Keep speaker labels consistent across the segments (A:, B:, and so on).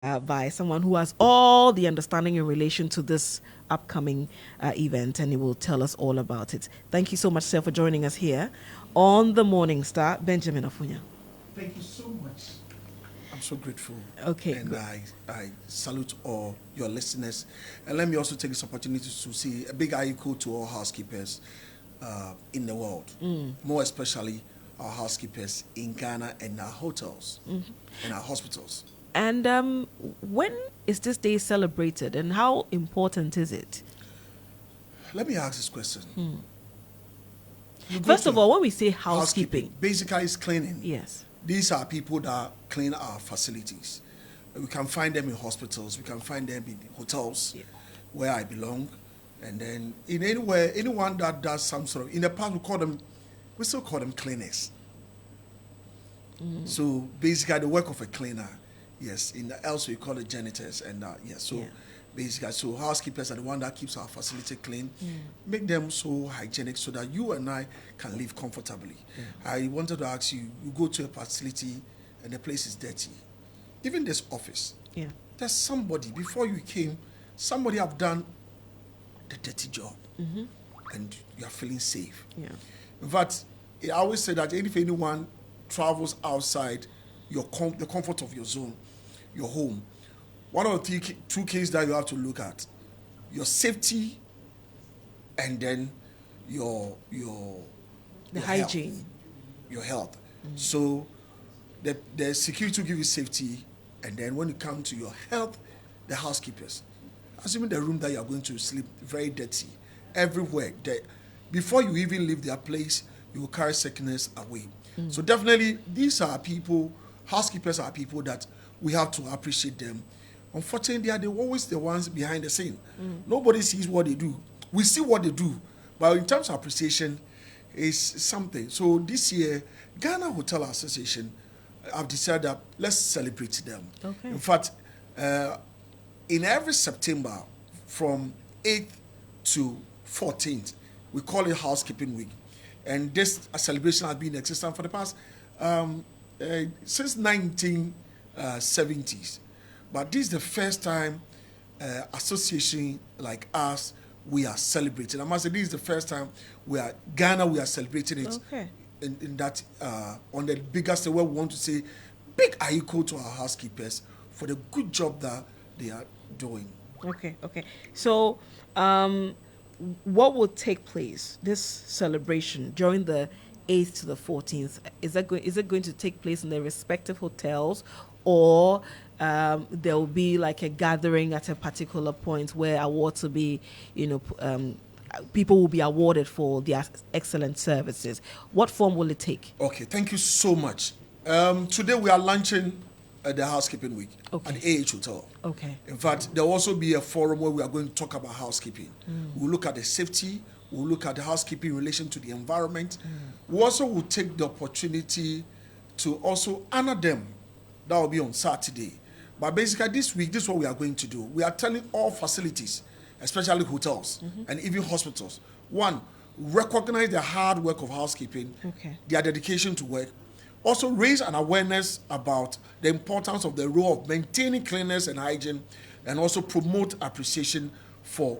A: by someone who has all the understanding in relation to this upcoming event, and he will tell us all about it. Thank you so much, sir, for joining us here on the Morning Star. Benjamin Afunya.
B: Thank you so much. I'm so grateful.
A: Okay,
B: And
A: good.
B: I salute all your listeners. And let me also take this opportunity to say a big echo to all housekeepers in the world, more especially our housekeepers in Ghana and our hotels and our hospitals.
A: And when is this day celebrated, and how important is it?
B: Let me ask this question.
A: First of all, when we say housekeeping,
B: basically it's cleaning.
A: yes.
B: These are people that clean our facilities. We can find them in hospitals. We can find them in hotels, where I belong, and then in anywhere, anyone that does some sort of. In the past, we still call them cleaners. So basically, the work of a cleaner, yes. In the else we call it janitors, and yes. So basically, so housekeepers are the one that keeps our facility clean, make them so hygienic so that you and I can live comfortably. I wanted to ask you: you go to a facility and the place is dirty, even this office.
A: Yeah.
B: There's somebody before you came, somebody have done the dirty job, and you are feeling safe.
A: Yeah.
B: In fact, I always say that if anyone travels outside the comfort of your zone, your home, one of the two things that you have to look at: your safety, and then your
A: hygiene.
B: health, your health. So the security will give you safety, and then when it comes to your health, the housekeepers, assuming the room that you are going to sleep very dirty everywhere, before you even leave their place, you will carry sickness away. So definitely these are people, housekeepers are people that we have to appreciate them. Unfortunately, they are always the ones behind the scene. Nobody sees what they do. We see what they do, but in terms of appreciation, is something. So this year, Ghana Hotel Association have decided that let's celebrate them.
A: Okay.
B: In fact, in every September, from 8th to 14th, we call it Housekeeping Week, and this celebration has been in existence for the past since 1970s. But this is the first time association like us, we are celebrating. I must say this is the first time we are celebrating it.
A: Okay.
B: In that on the bigger scale, where we want to say big echo to our housekeepers for the good job that they are doing.
A: Okay. So, what will take place this celebration during the 8th to the 14th? Is it going to take place in their respective hotels, or there will be like a gathering at a particular point where awards will be, people will be awarded for their excellent services? What form will it take?
B: Okay, thank you so much. Today we are launching the Housekeeping Week at the AH Hotel.
A: Okay.
B: In fact, there will also be a forum where we are going to talk about housekeeping. We'll look at the safety, we'll look at the housekeeping in relation to the environment. We also will take the opportunity to also honor them. That will be on Saturday. But basically this week, this is what we are going to do. We are telling all facilities, especially hotels and even hospitals, one, recognize the hard work of housekeeping, their dedication to work. Also raise an awareness about the importance of the role of maintaining cleanliness and hygiene, and also promote appreciation. So,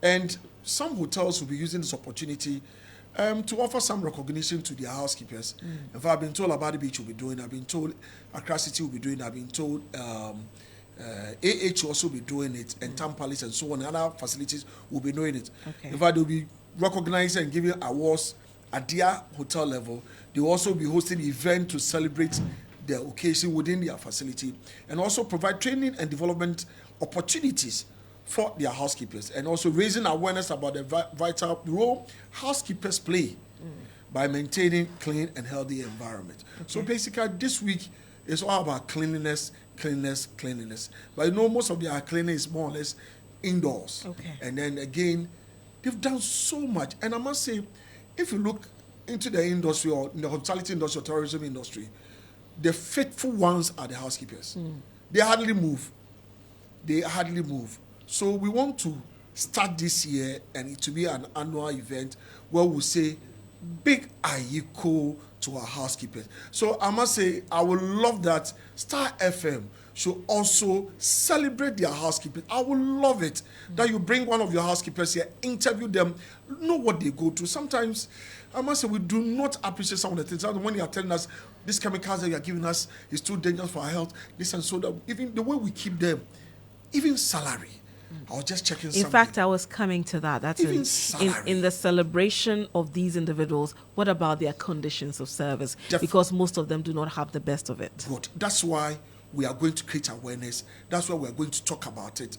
B: and some hotels will be using this opportunity to offer some recognition to their housekeepers. In fact, I've been told about the beach will be doing. I've been told Accra City will be doing. I've been told AH also will be doing it, and Tam Palace and so on, and other facilities will be doing it. In fact, they'll be recognizing and giving awards at their hotel level. They will also be hosting an event to celebrate the occasion within their facility, and also provide training and development opportunities for their housekeepers, and also raising awareness about the vital role housekeepers play by maintaining clean and healthy environment. So basically this week is all about cleanliness. But most of their cleaning is more or less indoors. And then again, they've done so much. And I must say, if you look into the industry, or in the hospitality industry or tourism industry, the faithful ones are the housekeepers. They hardly move. So we want to start this year, and it to be an annual event where we say big ayiko to our housekeepers. So I must say, I would love that Star FM should also celebrate their housekeepers. I would love it that you bring one of your housekeepers here, interview them, know what they go through. Sometimes, I must say, we do not appreciate some of the things. When you are telling us, these chemicals that you are giving us is too dangerous for our health, this and so that, even the way we keep them, even salary. I was just checking something.
A: In fact, I was coming to that. That's
B: Even
A: in the celebration of these individuals, what about their conditions of service? Because most of them do not have the best of it.
B: Good. That's why we are going to create awareness. That's why we're going to talk about it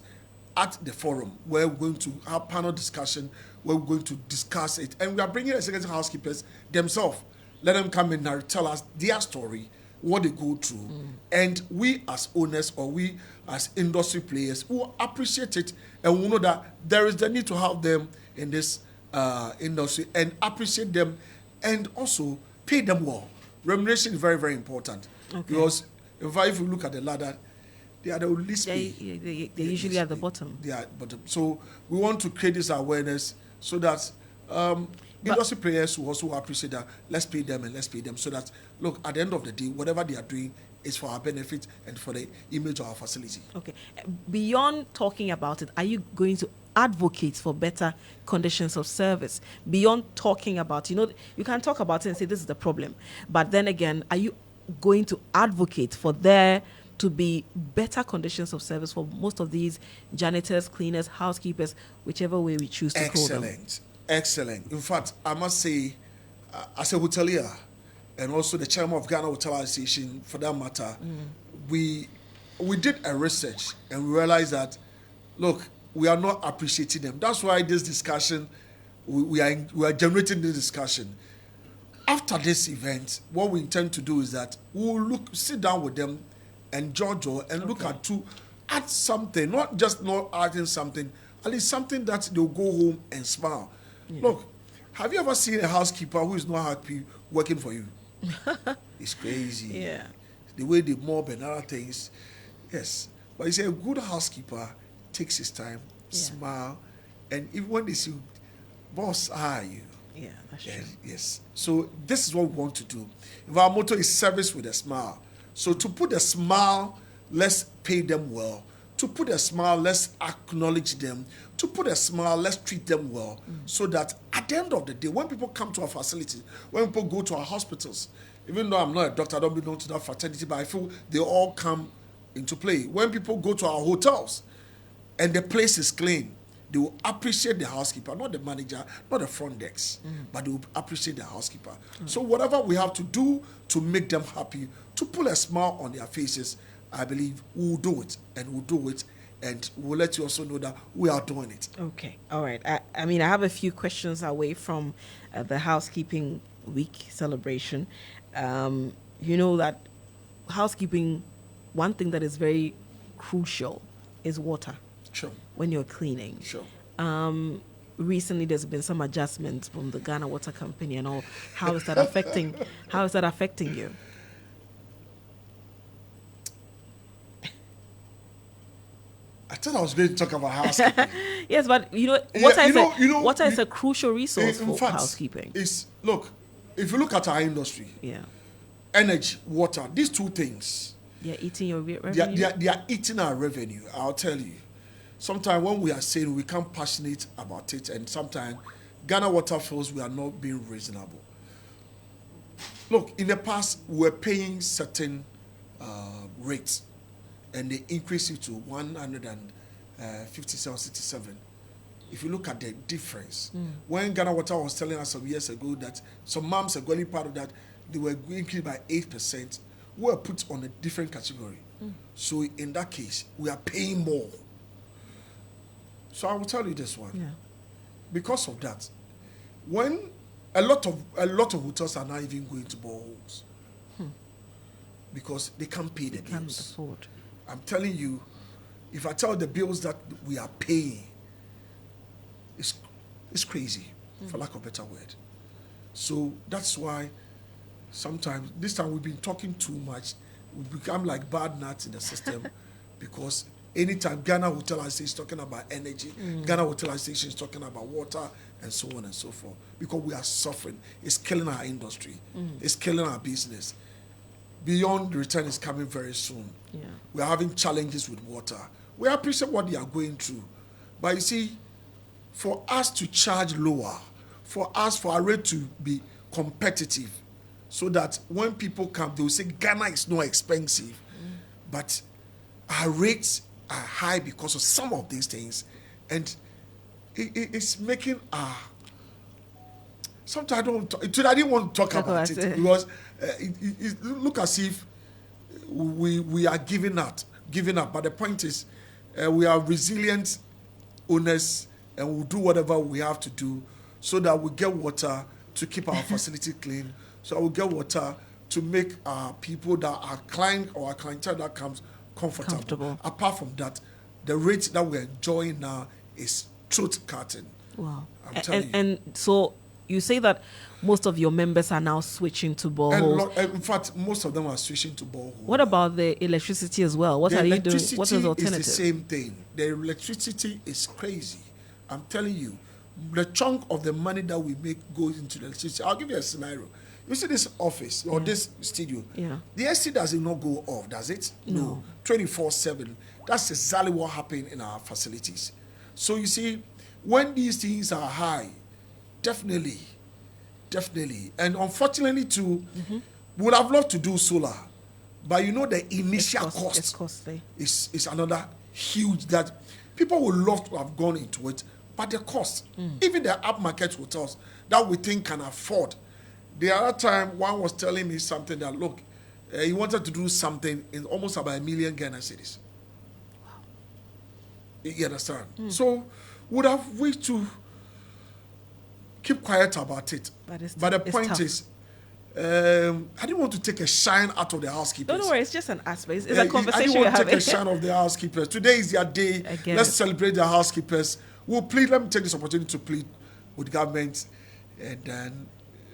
B: at the forum, where we're going to have panel discussion, where we're going to discuss it. And we are bringing executive housekeepers themselves. Let them come in and tell us their story, what they go through. And we as owners, or we as industry players, will appreciate it, and we know that there is the need to have them in this industry and appreciate them, and also pay them well. Remuneration is very, very important. Because if you look at the ladder, they are the least paid.
A: They're usually at the bottom.
B: They are bottom. So we want to create this awareness so that industry players will also appreciate that. Let's pay them, and let's pay them, so that, look, at the end of the day, whatever they are doing is for our benefit and for the image of our facility.
A: Okay. Beyond talking about it, are you going to advocate for better conditions of service? Beyond talking about, you can talk about it and say this is the problem, but then again, are you going to advocate for there to be better conditions of service for most of these janitors, cleaners, housekeepers, whichever way we choose to call them?
B: Excellent. In fact, I must say, as a hotelier, and also the chairman of Ghana Hotel Association, for that matter, we did a research and we realized that, look, we are not appreciating them. That's why this discussion, we are generating this discussion. After this event, what we intend to do is that we'll sit down with them and judge and look at to add something, not adding something, at least something that they'll go home and smile. Yeah. Look, have you ever seen a housekeeper who is not happy working for you? It's crazy.
A: Yeah.
B: The way they mob and other things. Yes. But you say a good housekeeper takes his time, smile, and even when they see, boss, how are you?
A: Yeah, that's true.
B: Yes. So this is what we want to do. If our motto is service with a smile. So to put a smile, let's pay them well. To put a smile, let's acknowledge them. To put a smile, let's treat them well. So that at the end of the day, when people come to our facility, when people go to our hospitals, even though I'm not a doctor, I don't belong to that fraternity, but I feel they all come into play. When people go to our hotels and the place is clean, they will appreciate the housekeeper, not the manager, not the front desk, but they will appreciate the housekeeper. So whatever we have to do to make them happy, to put a smile on their faces, I believe we'll do it, and we'll let you also know that we are doing it.
A: Okay, all right. I mean, I have a few questions away from the Housekeeping Week celebration. You know that housekeeping, one thing that is very crucial is water.
B: Sure.
A: When you're cleaning.
B: Sure.
A: Recently, there's been some adjustments from the Ghana Water Company and all. How is that affecting? How is that affecting you?
B: I thought I was going to talk about housekeeping.
A: Yes, but water is a crucial resource for housekeeping.
B: Look, if you look at our industry, energy, water, these two things,
A: they're eating your revenue.
B: They are eating our revenue. I'll tell you. Sometimes when we are saying we become passionate about it, and sometimes Ghana Water feels we are not being reasonable. Look, in the past, we were paying certain rates, and they increased it to 157.67. If you look at the difference, when Ghana Water was telling us some years ago that some moms are going part of that, they were increased by 8%, we were put on a different category. So in that case, we are paying more. So I will tell you this one.
A: Yeah.
B: Because of that, when a lot of hotels are not even going to boreholes because they can't pay the bills.
A: Can't afford.
B: I'm telling you, if I tell the bills that we are paying, it's crazy, for lack of a better word. So that's why sometimes, this time we've been talking too much. We become like bad nuts in the system because Anytime Ghana Hotel Association is talking about energy, Ghana Hotel Association is talking about water, and so on and so forth. Because we are suffering. It's killing our industry. It's killing our business. Beyond return is coming very soon.
A: Yeah.
B: We are having challenges with water. We appreciate what they are going through. But you see, for us to charge lower, for our rate to be competitive, so that when people come, they will say Ghana is not expensive. But our rates are high because of some of these things, and it's making sometimes I didn't want to talk about it because it look as if we are giving up. But the point is, we are resilient owners, and we'll do whatever we have to do so that we get water to keep our facility clean. So we get water to make our people that are client or our clientele that comes comfortable. Apart from that, the rate that we're enjoying now is truth cutting.
A: Wow.
B: I'm telling you.
A: And so you say that most of your members are now switching to boreholes.
B: In fact, most of them are switching to boreholes.
A: What about the electricity as well? What are you doing? What is the alternative?
B: It's the same thing. The electricity is crazy. I'm telling you, the chunk of the money that we make goes into the electricity. I'll give you a scenario. You see this office or this studio.
A: Yeah.
B: The AC does not go off, does it? No. 24/7. That's exactly what happened in our facilities. So you see, when these things are high, definitely, and unfortunately too, we would have loved to do solar, but you know the initial cost
A: it's costly.
B: is another huge that people would love to have gone into it, but the cost, even the upmarket hotels that we think can afford. The other time, one was telling me something that, look, he wanted to do something in almost about 1 million Ghana cedis. Wow. You understand? So, would have wished to keep quiet about it. But the point is, I didn't want to take a shine out of the housekeepers.
A: Don't worry, it's just an aspect. It's a conversation
B: I didn't want to
A: having.
B: take a shine of the housekeepers. Today is their day. Let's celebrate the housekeepers. Let me take this opportunity to plead with government and then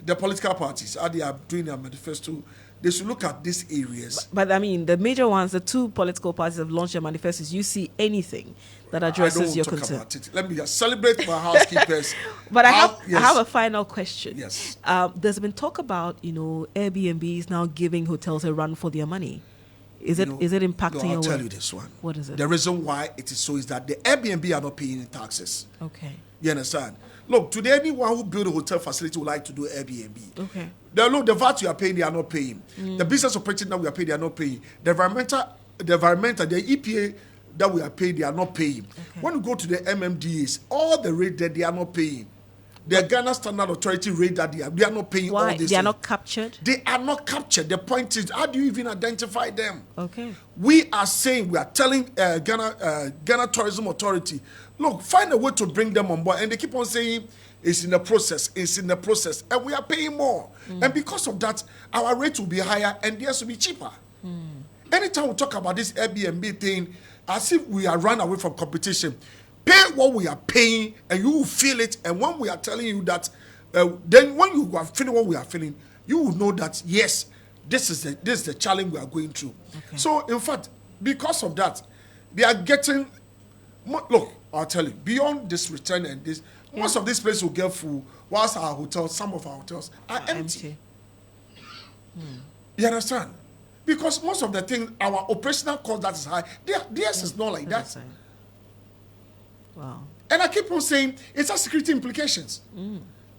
B: the political parties, how they are doing their manifesto. They should look at these areas.
A: But I mean, the major ones, the two political parties have launched their manifestos. You see anything that addresses your concern?
B: About it. Let me just celebrate my housekeepers.
A: But I have a final question.
B: Yes.
A: There's been talk about, Airbnbs now giving hotels a run for their money. Is it impacting your work?
B: I'll tell you this one.
A: What is it?
B: The reason why it is so is that the Airbnb are not paying taxes.
A: Okay.
B: You understand? Look, today anyone who build a hotel facility would like to do Airbnb.
A: Okay.
B: The VAT you are paying, they are not paying. The business operating that we are paying, they are not paying. The environmental, the EPA that we are paying, they are not paying. Okay. When you go to the MMDAs, all the rate that they are not paying. The Ghana Standard Authority rate that they are not paying.
A: Why?
B: All this.
A: They are not captured?
B: They are not captured. The point is, how do you even identify them?
A: Okay.
B: We are telling Ghana Tourism Authority, look, find a way to bring them on board. And they keep on saying, it's in the process. And we are paying more. And because of that, our rate will be higher and theirs will be cheaper. Anytime we talk about this Airbnb thing, as if we are run away from competition, pay what we are paying and you will feel it. And when we are telling you that, then when you are feeling what we are feeling, you will know that, yes, this is the challenge we are going through. Okay. So, in fact, because of that, they are getting, look, I'll tell you, beyond this return and this, most of these places will get full, whilst some of our hotels are empty. You understand? Because most of the things, our operational cost that is high, theirs is not like that.
A: Wow.
B: And I keep on saying, it has security implications.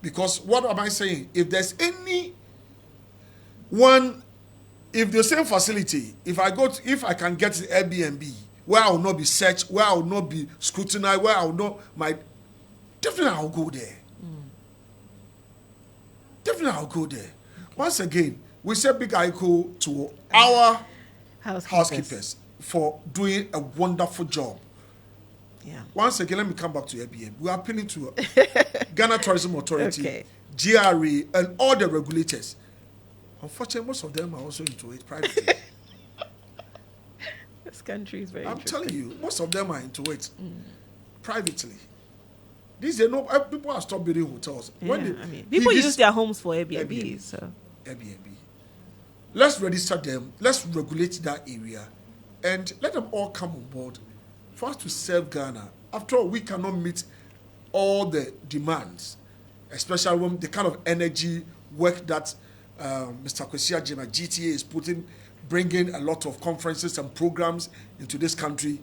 B: Because what am I saying? If there's if the same facility, if I can get the Airbnb, where I will not be searched, where I will not be scrutinized, where I will not, definitely I'll go there. Definitely I'll go there. Okay. Once again, we say big echo to our housekeepers for doing a wonderful job.
A: Yeah.
B: Once again, let me come back to Airbnb. We are appealing to Ghana Tourism Authority, GRA, and all the regulators. Unfortunately, most of them are also into it privately.
A: This country is very
B: I'm telling you, most of them are into it privately. These are no people are stopped building hotels.
A: Yeah, people use their homes for Airbnb. So
B: Airbnb. Let's register them. Let's regulate that area, and let them all come on board for us to serve Ghana. After all, we cannot meet all the demands, especially when the kind of energy work that Mr. Kwesi Agyeman GTA is bringing a lot of conferences and programs into this country.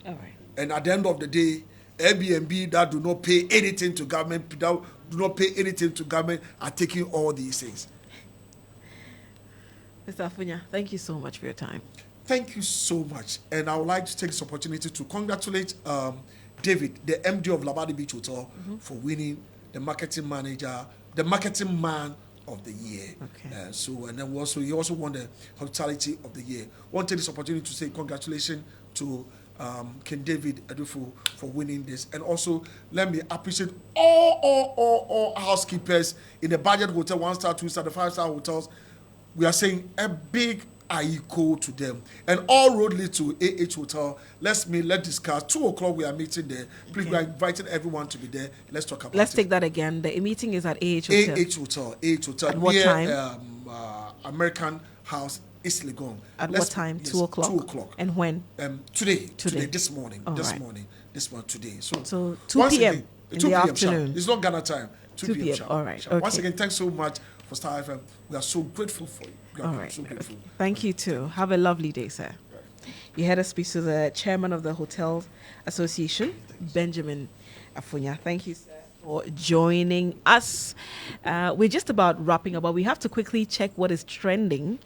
A: All right.
B: And at the end of the day, Airbnb that do not pay anything to government, that do not pay anything to government, are taking all these things.
A: Mr. Afunya, thank you so much for your time.
B: Thank you so much. And I would like to take this opportunity to congratulate David, the MD of Labadi Beach Hotel, for winning the marketing manager, the marketing man of the year.
A: Okay.
B: And then he also won the hospitality of the year. I want to take this opportunity to say congratulations to King David Edufo for winning this. And also, let me appreciate all housekeepers in the budget hotel, 1-star, 2-star, the 5-star hotels. We are saying a big AICO to them. And all road lead to AH Hotel. Let's discuss. 2:00 we are meeting there. Please, we are inviting everyone to be there. Let's talk about it.
A: Let's take that again. The meeting is at AH Hotel.
B: AH Hotel.
A: At what time?
B: American House, East Legon.
A: At what time?
B: Yes,
A: 2:00.
B: 2:00.
A: And when?
B: Today, this morning.
A: All
B: this
A: right.
B: morning. This one today.
A: So 2 p.m. in the afternoon.
B: Sharp. It's not Ghana time. 2 p.m. sharp.
A: All right.
B: Sharp.
A: Okay.
B: Once again, thanks so much for Starr FM. We are so grateful for you.
A: All right.
B: So grateful.
A: Thank you too. Have a lovely day, sir. You had a speech to the chairman of the Hotel Association, Benjamin Afunya. Thank you, sir, for joining us. We're just about wrapping up, but we have to quickly check what is trending.